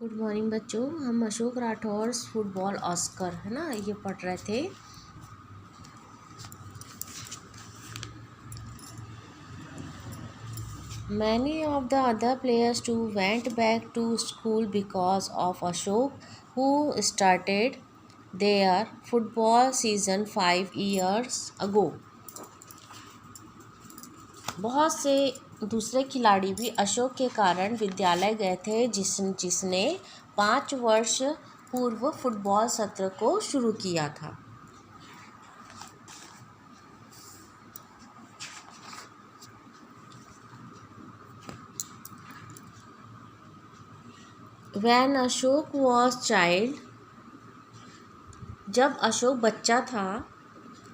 Good morning बच्चों। हम Ashok Rathore football Oscar है ना ये पढ़ रहे थे। Many of the other players too went back to school because of Ashok who started their football season 5 years ago। बहुत से दूसरे खिलाड़ी भी अशोक के कारण विद्यालय गए थे जिसने 5 वर्ष पूर्व फुटबॉल सत्र को शुरू किया था। When अशोक was child, जब अशोक बच्चा था,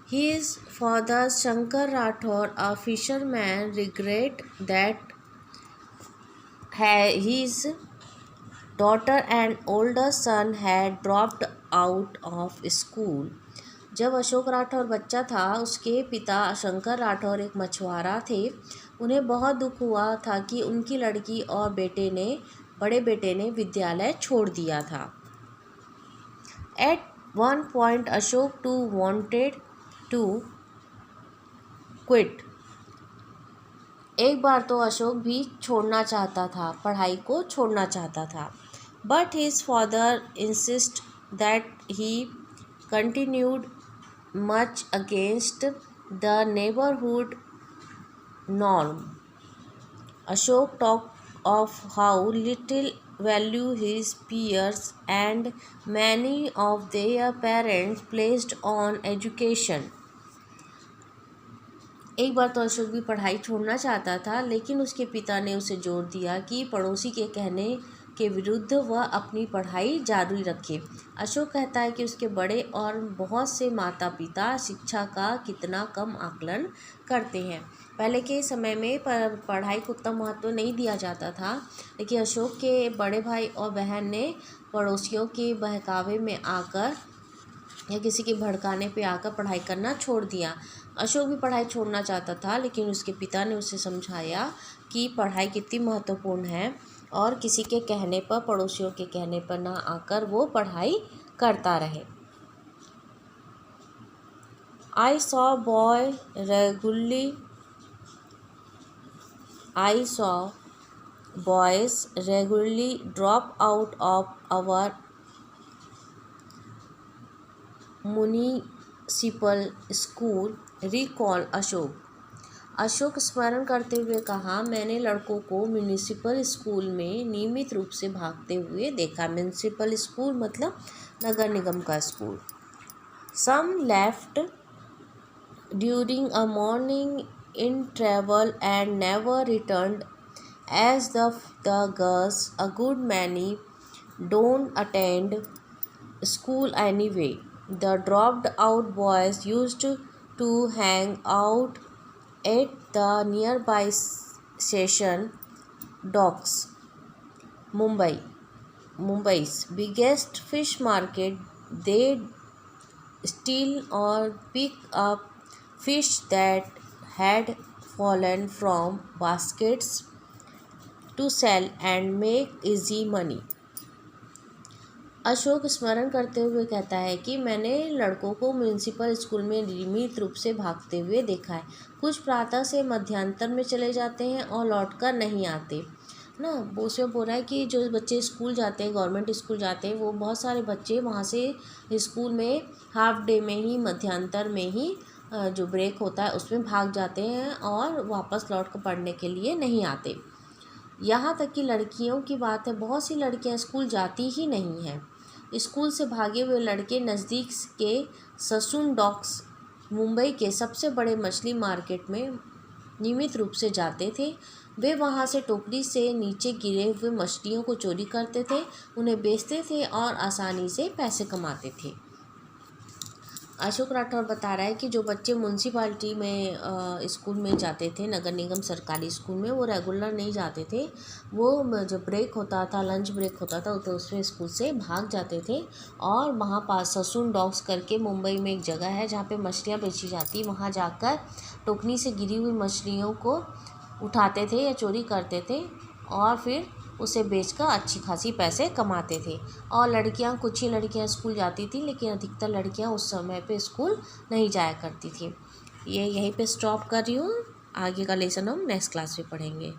his father Shankar Rathore, a fisherman, regret that his daughter and older son had dropped out of school। जब अशोक राठौर बच्चा था, उसके पिता शंकर राठौर एक मछुआरा थे। उन्हें बहुत दुख हुआ था कि उनकी लड़की और बड़े बेटे ने विद्यालय छोड़ दिया था। At one point Ashok too wanted to quit। एक बार तो अशोक भी छोड़ना चाहता था, पढ़ाई को छोड़ना चाहता था। But his father insisted that he continued, much against the neighborhood norm। Ashok talked of how little value his peers and many of their parents placed on education। एक बार तो अशोक भी पढ़ाई छोड़ना चाहता था, लेकिन उसके पिता ने उसे जोर दिया कि पड़ोसी के कहने के विरुद्ध वह अपनी पढ़ाई जारी रखे। अशोक कहता है कि उसके बड़े और बहुत से माता पिता शिक्षा का कितना कम आकलन करते हैं। पहले के समय में पढ़ाई को उतना महत्व नहीं दिया जाता था, लेकिन अशोक के बड़े भाई और बहन ने पड़ोसियों के बहकावे में आकर या किसी के भड़काने पे आकर पढ़ाई करना छोड़ दिया। अशोक भी पढ़ाई छोड़ना चाहता था, लेकिन उसके पिता ने उसे समझाया कि पढ़ाई कितनी महत्वपूर्ण है और किसी के कहने पर, पड़ोसियों के कहने पर ना आकर वो पढ़ाई करता रहे। I saw boys regularly drop out of our municipal school, recall Ashok स्मरण करते हुए कहा, मैंने लड़कों को म्यूनिसिपल स्कूल में नियमित रूप से भागते हुए देखा। म्यूनिसिपल स्कूल मतलब नगर निगम का school. Some left during a morning interval and never returned, as the girls, a good many, don't attend school anyway। The dropped out boys used to hang out at the nearby station docks, Mumbai's biggest fish market। They steal or pick up fish that had fallen from baskets to sell and make easy money। Ashok स्मरण करते हुए कहता है कि मैंने लड़कों को municipal school में नियमित रूप से भागते हुए देखा है। कुछ प्रातः से मध्यांतर में चले जाते हैं और लौटकर नहीं आते ना। वो उसमें बोल रहा है कि जो बच्चे स्कूल जाते हैं, गवर्नमेंट स्कूल जाते हैं, वो बहुत सारे बच्चे वहाँ से स्कूल में हाफ डे में ही, मध्यांतर में ही जो ब्रेक होता है उसमें भाग जाते हैं और वापस लौट कर पढ़ने के लिए नहीं आते। यहाँ तक कि लड़कियों की बात है, बहुत सी लड़कियाँ स्कूल जाती ही नहीं हैं। स्कूल से भागे हुए लड़के नज़दीक के ससून डॉक्स, मुंबई के सबसे बड़े मछली मार्केट में नियमित रूप से जाते थे। वे वहां से टोकरी से नीचे गिरे हुए मछलियों को चोरी करते थे, उन्हें बेचते थे और आसानी से पैसे कमाते थे। अशोक राठौर बता रहा है कि जो बच्चे म्यूनसिपालिटी में स्कूल में जाते थे, नगर निगम सरकारी स्कूल में, वो रेगुलर नहीं जाते थे। वो जब ब्रेक होता था, लंच ब्रेक होता था, तो उसमें स्कूल से भाग जाते थे और वहाँ पास ससून डॉक्स करके मुंबई में एक जगह है जहाँ पे मछलियाँ बेची जाती, वहाँ जाकर टोकरी से गिरी हुई मछलियों को उठाते थे या चोरी करते थे और फिर उसे बेचकर अच्छी खासी पैसे कमाते थे। और लड़कियां, कुछ ही लड़कियां स्कूल जाती थी, लेकिन अधिकतर लड़कियां उस समय पे स्कूल नहीं जाया करती थी। ये यहीं पे स्टॉप कर रही हूँ। आगे का लेसन हम नेक्स्ट क्लास में पढ़ेंगे।